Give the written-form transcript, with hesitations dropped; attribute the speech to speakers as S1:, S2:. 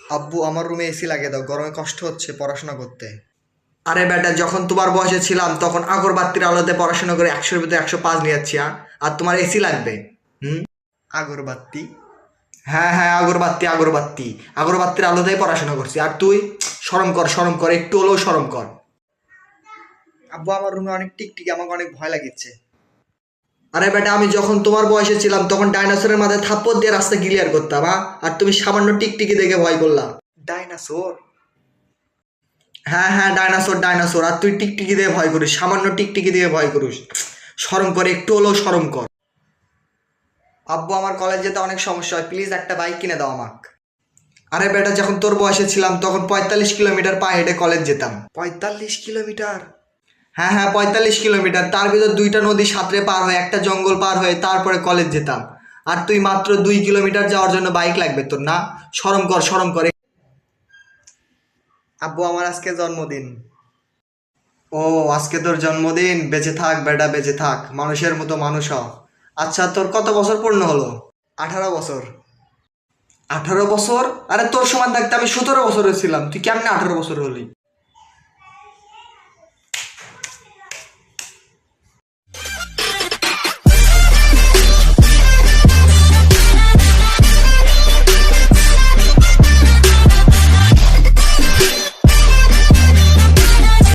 S1: আব্বু আমার রুমে এসি লাগিয়ে দাও, গরমে কষ্ট হচ্ছে পড়াশোনা করতে। আরে বেটা, যখন তোমার বয়সে ছিলাম তখন আগরবাতির আলোতে পড়াশোনা করে 100-এর ভিতরে 105 নিয়ে যাচ্ছি। আর তোমার এসি লাগবে? হুম। আগরবাতি? হ্যাঁ হ্যাঁ, আগরবাতি আগরবাতি। আগরবাতির আলোতেই পড়াশোনা করছি। আর তুই? শরম কর, শরম কর, একটু হলেও শরম কর। আব্বু আমার রুমে অনেক টিকটিকি, আমাকে অনেক ভয় লাগিচ্ছে। আরে বেটা, আমি যখন তোমার বয়সে ছিলাম তখন ডাইনোসরের মাথায় থাপ্পড় দিয়ে রাস্তা ক্লিয়ার করতাম। আর তুমি সামান্য টিকটিকি দেখে ভয় করলা। ডাইনোসর? হ্যাঁ হ্যাঁ, ডাইনোসর ডাইনোসর। আর তুই টিকটিকি দিয়ে ভয় করিস, সামান্য টিকটিকি দিয়ে ভয় করিস। শরম কর, একটু হলেও শরম কর। আব্বু আমার কলেজ যেতে অনেক সমস্যা হয়, প্লিজ একটা বাইক কিনে দাও আমাকে। আরে বেটা, যখন তোর বয়সে ছিলাম তখন 45 কিলোমিটার পায়ে হেঁটে কলেজ যেতাম। 45 কিলোমিটার? হ্যাঁ হ্যাঁ, 45 কিলোমিটার। তার ভিতর দুইটা নদী সাঁতরে পার হয়ে, একটা জঙ্গল পার হয়ে তারপরে কলেজ যেতাম। আর তুই মাত্র 2 কিলোমিটার যাওয়ার জন্য বাইক লাগবে তোর, না? শরম কর, শরম করে। আব্বু আমার আজকে জন্মদিন। ও, আজকে তোর জন্মদিন? বেঁচে থাক বেটা, বেঁচে থাক, মানুষের মতো মানুষ হ। আচ্ছা, তোর কত বছর পূর্ণ হলো? 18 বছর। 18 বছর? আরে তোর সমান থাকতে আমি 17 বছরের ছিলাম, তুই কেমনে 18 বছর হলি?